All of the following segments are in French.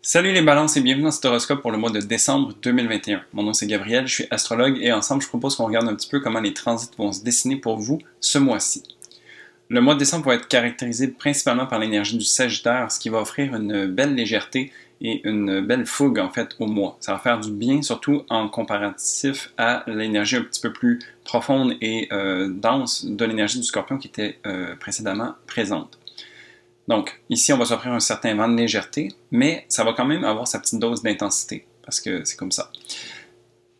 Salut les balances et bienvenue dans cet horoscope pour le mois de décembre 2021. Mon nom c'est Gabriel, je suis astrologue et ensemble je propose qu'on regarde un petit peu comment les transits vont se dessiner pour vous ce mois-ci. Le mois de décembre va être caractérisé principalement par l'énergie du Sagittaire, ce qui va offrir une belle légèreté et une belle fougue en fait au mois. Ça va faire du bien, surtout en comparatif à l'énergie un petit peu plus profonde et dense de l'énergie du Scorpion qui était précédemment présente. Donc, ici, on va s'offrir un certain vent de légèreté, mais ça va quand même avoir sa petite dose d'intensité, parce que c'est comme ça.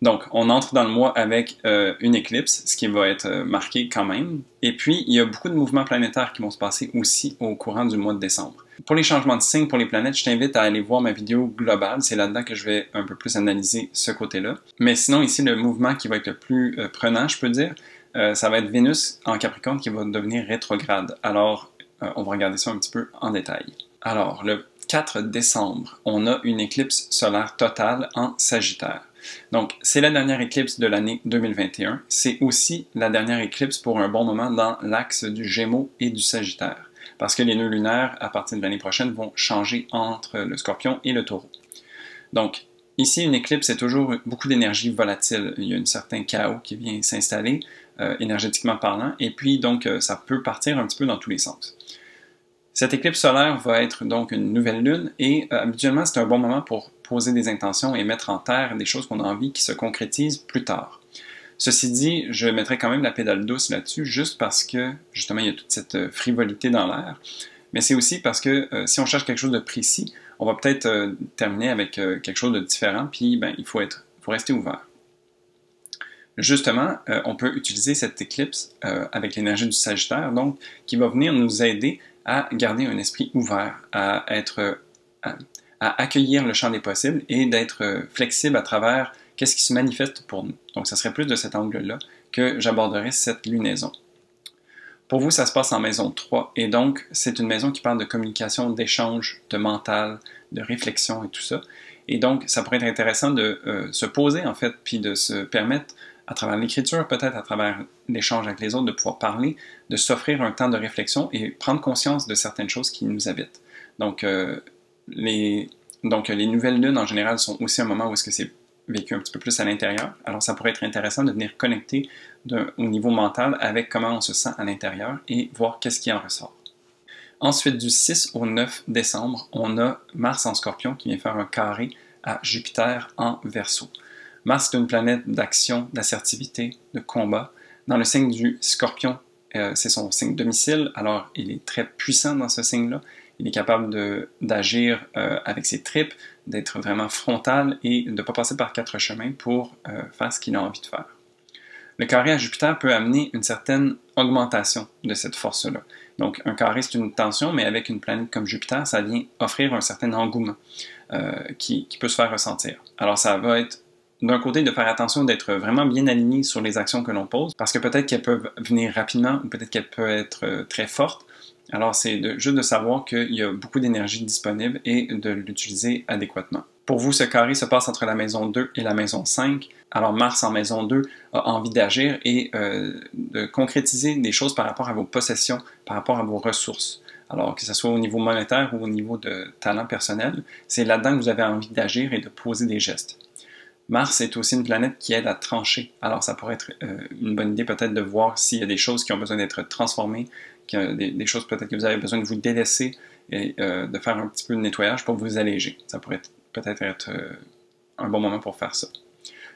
Donc, on entre dans le mois avec une éclipse, ce qui va être marqué quand même. Et puis, il y a beaucoup de mouvements planétaires qui vont se passer aussi au courant du mois de décembre. Pour les changements de signes pour les planètes, je t'invite à aller voir ma vidéo globale. C'est là-dedans que je vais un peu plus analyser ce côté-là. Mais sinon, ici, le mouvement qui va être le plus prenant, je peux dire, ça va être Vénus en Capricorne qui va devenir rétrograde. Alors, on va regarder ça un petit peu en détail. Alors, le 4 décembre, on a une éclipse solaire totale en Sagittaire. Donc, c'est la dernière éclipse de l'année 2021. C'est aussi la dernière éclipse pour un bon moment dans l'axe du Gémeaux et du Sagittaire. Parce que les nœuds lunaires, à partir de l'année prochaine, vont changer entre le Scorpion et le Taureau. Donc, ici, une éclipse, c'est toujours beaucoup d'énergie volatile. Il y a un certain chaos qui vient s'installer, énergétiquement parlant, et puis, donc, ça peut partir un petit peu dans tous les sens. Cette éclipse solaire va être donc une nouvelle lune et habituellement c'est un bon moment pour poser des intentions et mettre en terre des choses qu'on a envie qui se concrétisent plus tard. Ceci dit, je mettrai quand même la pédale douce là-dessus juste parce que justement il y a toute cette frivolité dans l'air, mais c'est aussi parce que si on cherche quelque chose de précis, on va peut-être terminer avec quelque chose de différent, puis ben, il faut rester ouvert. Justement, on peut utiliser cette éclipse avec l'énergie du Sagittaire, donc qui va venir nous aider à garder un esprit ouvert, à accueillir le champ des possibles et d'être flexible à travers qu'est-ce qui se manifeste pour nous. Donc, ça serait plus de cet angle-là que j'aborderai cette lunaison. Pour vous, ça se passe en maison 3, et donc, c'est une maison qui parle de communication, d'échange, de mental, de réflexion et tout ça. Et donc, ça pourrait être intéressant de se poser, en fait, puis de se permettre à travers l'écriture, peut-être à travers l'échange avec les autres, de pouvoir parler, de s'offrir un temps de réflexion et prendre conscience de certaines choses qui nous habitent. Donc, les nouvelles lunes, en général, sont aussi un moment où est-ce que c'est vécu un petit peu plus à l'intérieur. Alors, ça pourrait être intéressant de venir connecter au niveau mental avec comment on se sent à l'intérieur et voir qu'est-ce qui en ressort. Ensuite, du 6 au 9 décembre, on a Mars en Scorpion qui vient faire un carré à Jupiter en Verseau. Mars est une planète d'action, d'assertivité, de combat. Dans le signe du Scorpion, c'est son signe domicile, alors il est très puissant dans ce signe-là. Il est capable d'agir avec ses tripes, d'être vraiment frontal et de ne pas passer par quatre chemins pour faire ce qu'il a envie de faire. Le carré à Jupiter peut amener une certaine augmentation de cette force-là. Donc, un carré, c'est une tension, mais avec une planète comme Jupiter, ça vient offrir un certain engouement qui peut se faire ressentir. Alors, ça va être d'un côté, de faire attention d'être vraiment bien aligné sur les actions que l'on pose, parce que peut-être qu'elles peuvent venir rapidement ou peut-être qu'elles peuvent être très fortes. Alors, c'est juste de savoir qu'il y a beaucoup d'énergie disponible et de l'utiliser adéquatement. Pour vous, ce carré se passe entre la maison 2 et la maison 5. Alors, Mars en maison 2 a envie d'agir et de concrétiser des choses par rapport à vos possessions, par rapport à vos ressources. Alors, que ce soit au niveau monétaire ou au niveau de talent personnel, c'est là-dedans que vous avez envie d'agir et de poser des gestes. Mars est aussi une planète qui aide à trancher. Alors, ça pourrait être une bonne idée peut-être de voir s'il y a des choses qui ont besoin d'être transformées, des choses peut-être que vous avez besoin de vous délaisser et de faire un petit peu de nettoyage pour vous alléger. Ça pourrait peut-être être un bon moment pour faire ça.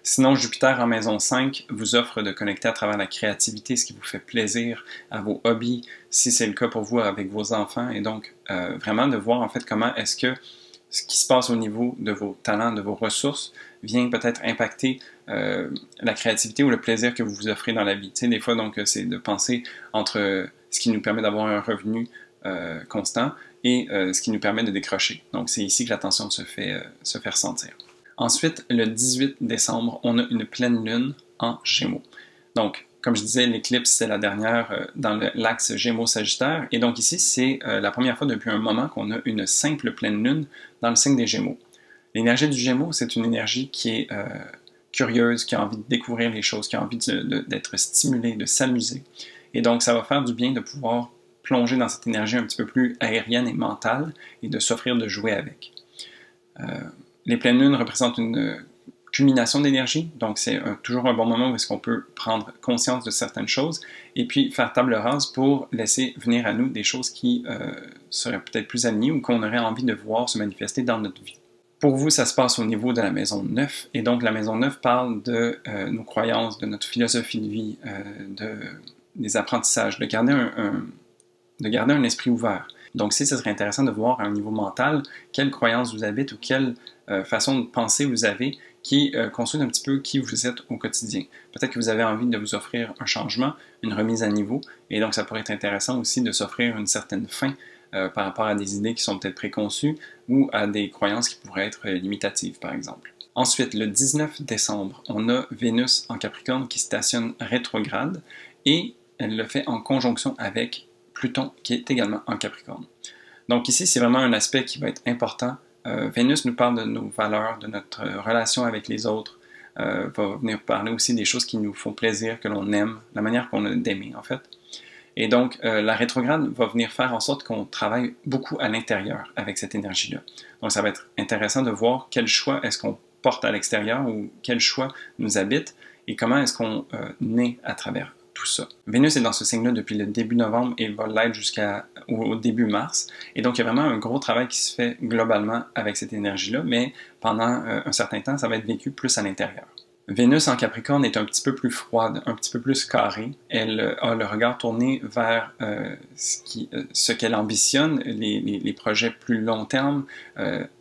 Sinon, Jupiter en maison 5 vous offre de connecter à travers la créativité, ce qui vous fait plaisir, à vos hobbies, si c'est le cas pour vous avec vos enfants, et donc vraiment de voir en fait comment est-ce que ce qui se passe au niveau de vos talents, de vos ressources, vient peut-être impacter la créativité ou le plaisir que vous vous offrez dans la vie. Tu sais, des fois, donc, c'est de penser entre ce qui nous permet d'avoir un revenu constant et ce qui nous permet de décrocher. Donc, c'est ici que l'attention se fait ressentir. Ensuite, le 18 décembre, on a une pleine lune en Gémeaux. Donc, comme je disais, l'éclipse, c'est la dernière dans l'axe Gémeaux-Sagittaire. Et donc ici, c'est la première fois depuis un moment qu'on a une simple pleine lune dans le signe des Gémeaux. L'énergie du Gémeaux, c'est une énergie qui est curieuse, qui a envie de découvrir les choses, qui a envie d'être stimulée, de s'amuser. Et donc, ça va faire du bien de pouvoir plonger dans cette énergie un petit peu plus aérienne et mentale et de s'offrir de jouer avec. Les pleines lunes représentent une culmination d'énergie, donc c'est toujours un bon moment où est-ce qu'on peut prendre conscience de certaines choses et puis faire table rase pour laisser venir à nous des choses qui seraient peut-être plus alignées ou qu'on aurait envie de voir se manifester dans notre vie. Pour vous, ça se passe au niveau de la maison 9, et donc la maison 9 parle de nos croyances, de notre philosophie de vie, des apprentissages, de garder un esprit ouvert. Donc, si ce serait intéressant de voir à un niveau mental quelles croyances vous habitent ou quelle façon de penser vous avez qui construit un petit peu qui vous êtes au quotidien. Peut-être que vous avez envie de vous offrir un changement, une remise à niveau, et donc ça pourrait être intéressant aussi de s'offrir une certaine fin par rapport à des idées qui sont peut-être préconçues ou à des croyances qui pourraient être limitatives, par exemple. Ensuite, le 19 décembre, on a Vénus en Capricorne qui stationne rétrograde et elle le fait en conjonction avec Pluton qui est également en Capricorne. Donc ici, c'est vraiment un aspect qui va être important. Vénus nous parle de nos valeurs, de notre relation avec les autres, va venir parler aussi des choses qui nous font plaisir, que l'on aime, la manière qu'on a d'aimer en fait. Et donc, la rétrograde va venir faire en sorte qu'on travaille beaucoup à l'intérieur avec cette énergie-là. Donc, ça va être intéressant de voir quel choix est-ce qu'on porte à l'extérieur ou quel choix nous habite et comment est-ce qu'on naît à travers tout ça. Vénus est dans ce signe-là depuis le début novembre et va l'être jusqu'au début mars. Et donc, il y a vraiment un gros travail qui se fait globalement avec cette énergie-là, mais pendant un certain temps, ça va être vécu plus à l'intérieur. Vénus en Capricorne est un petit peu plus froide, un petit peu plus carrée. Elle a le regard tourné vers ce qu'elle ambitionne, les projets plus long terme.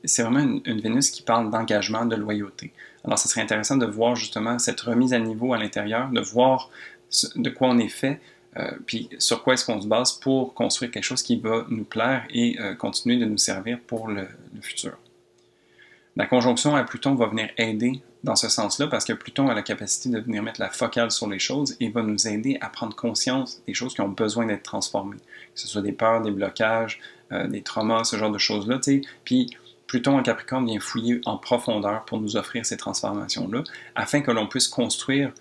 C'est vraiment une Vénus qui parle d'engagement, de loyauté. Alors, ce serait intéressant de voir justement cette remise à niveau à l'intérieur, de voir de quoi on est fait, puis sur quoi est-ce qu'on se base pour construire quelque chose qui va nous plaire et continuer de nous servir pour le futur. La conjonction à Pluton va venir aider dans ce sens-là parce que Pluton a la capacité de venir mettre la focale sur les choses et va nous aider à prendre conscience des choses qui ont besoin d'être transformées, que ce soit des peurs, des blocages, des traumas, ce genre de choses-là. Puis Pluton en Capricorne vient fouiller en profondeur pour nous offrir ces transformations-là afin que l'on puisse construire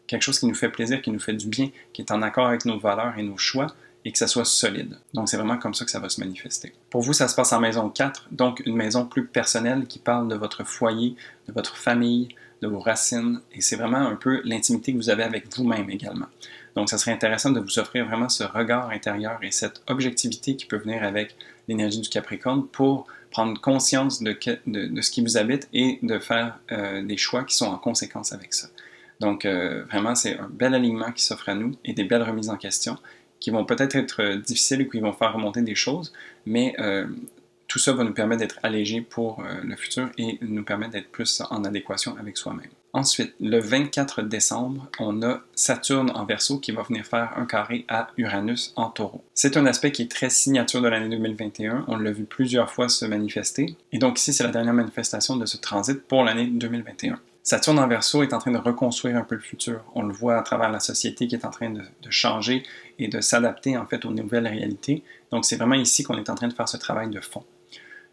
quelque chose qui nous fait plaisir, qui nous fait du bien, qui est en accord avec nos valeurs et nos choix, et que ça soit solide. Donc, c'est vraiment comme ça que ça va se manifester. Pour vous, ça se passe en maison 4, donc une maison plus personnelle qui parle de votre foyer, de votre famille, de vos racines, et c'est vraiment un peu l'intimité que vous avez avec vous-même également. Donc, ça serait intéressant de vous offrir vraiment ce regard intérieur et cette objectivité qui peut venir avec l'énergie du Capricorne pour prendre conscience de ce qui vous habite et de faire des choix qui sont en conséquence avec ça. Donc, vraiment, c'est un bel alignement qui s'offre à nous et des belles remises en question qui vont peut-être être difficiles ou qui vont faire remonter des choses, mais tout ça va nous permettre d'être allégés pour le futur et nous permettre d'être plus en adéquation avec soi-même. Ensuite, le 24 décembre, on a Saturne en Verseau qui va venir faire un carré à Uranus en Taureau. C'est un aspect qui est très signature de l'année 2021, on l'a vu plusieurs fois se manifester, et donc ici c'est la dernière manifestation de ce transit pour l'année 2021. Saturne en Verseau est en train de reconstruire un peu le futur. On le voit à travers la société qui est en train de changer et de s'adapter en fait aux nouvelles réalités. Donc c'est vraiment ici qu'on est en train de faire ce travail de fond.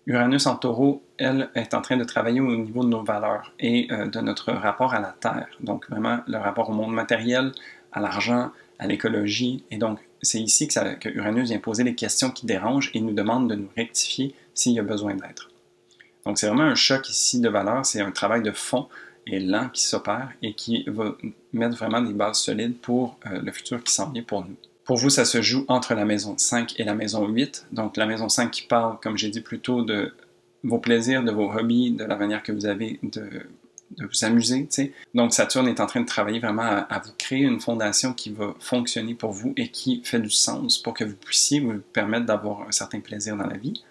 Uranus en Taureau, elle, est en train de travailler au niveau de nos valeurs et de notre rapport à la Terre. Donc vraiment le rapport au monde matériel, à l'argent, à l'écologie. Et donc c'est ici que Uranus vient poser les questions qui dérangent et nous demande de nous rectifier s'il y a besoin d'être. Donc c'est vraiment un choc ici de valeurs, c'est un travail de fond et lent qui s'opère et qui va mettre vraiment des bases solides pour le futur qui s'en vient pour nous. Pour vous, ça se joue entre la maison 5 et la maison 8. Donc la maison 5 qui parle, comme j'ai dit plus tôt, de vos plaisirs, de vos hobbies, de la manière que vous avez de vous amuser. T'sais. Donc Saturne est en train de travailler vraiment à vous créer une fondation qui va fonctionner pour vous et qui fait du sens pour que vous puissiez vous permettre d'avoir un certain plaisir dans la vie.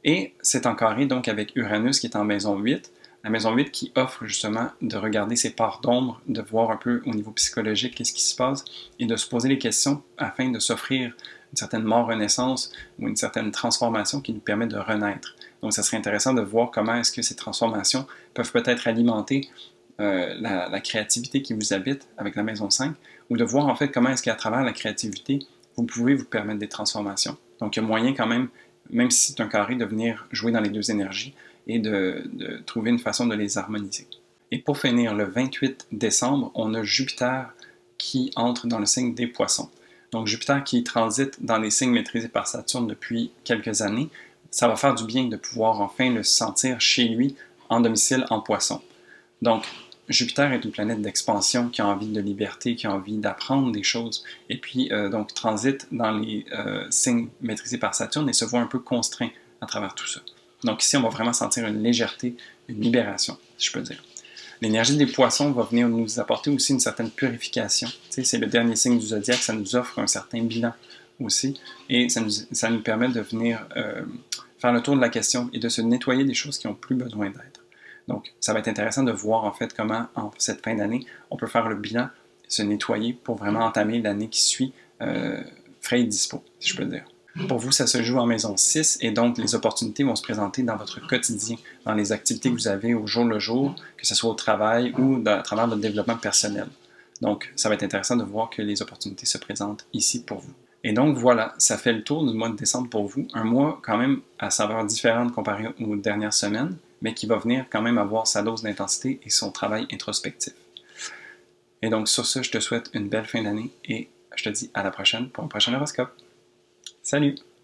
Et c'est en carré donc avec Uranus qui est en maison 8. La maison 8 qui offre justement de regarder ses parts d'ombre, de voir un peu au niveau psychologique qu'est-ce qui se passe et de se poser les questions afin de s'offrir une certaine mort-renaissance ou une certaine transformation qui nous permet de renaître. Donc, ça serait intéressant de voir comment est-ce que ces transformations peuvent peut-être alimenter la créativité qui vous habite avec la maison 5 ou de voir en fait comment est-ce qu'à travers la créativité, vous pouvez vous permettre des transformations. Donc, il y a moyen quand même si c'est un carré, de venir jouer dans les deux énergies et de trouver une façon de les harmoniser. Et pour finir, le 28 décembre, on a Jupiter qui entre dans le signe des Poissons. Donc Jupiter qui transite dans les signes maîtrisés par Saturne depuis quelques années, ça va faire du bien de pouvoir enfin le sentir chez lui en domicile en Poisson. Donc, Jupiter est une planète d'expansion qui a envie de liberté, qui a envie d'apprendre des choses, et puis donc transite dans les signes maîtrisés par Saturne et se voit un peu contraint à travers tout ça. Donc ici, on va vraiment sentir une légèreté, une libération, si je peux dire. L'énergie des poissons va venir nous apporter aussi une certaine purification. C'est le dernier signe du zodiaque, ça nous offre un certain bilan aussi, et ça nous permet de venir faire le tour de la question et de se nettoyer des choses qui n'ont plus besoin d'être. Donc, ça va être intéressant de voir en fait comment, en cette fin d'année, on peut faire le bilan, se nettoyer pour vraiment entamer l'année qui suit frais et dispo, si je peux dire. Pour vous, ça se joue en maison 6 et donc les opportunités vont se présenter dans votre quotidien, dans les activités que vous avez au jour le jour, que ce soit au travail ou à travers votre développement personnel. Donc, ça va être intéressant de voir que les opportunités se présentent ici pour vous. Et donc voilà, ça fait le tour du mois de décembre pour vous. Un mois quand même à saveur différente comparé aux dernières semaines, mais qui va venir quand même avoir sa dose d'intensité et son travail introspectif. Et donc sur ce, je te souhaite une belle fin d'année et je te dis à la prochaine pour un prochain horoscope. Salut!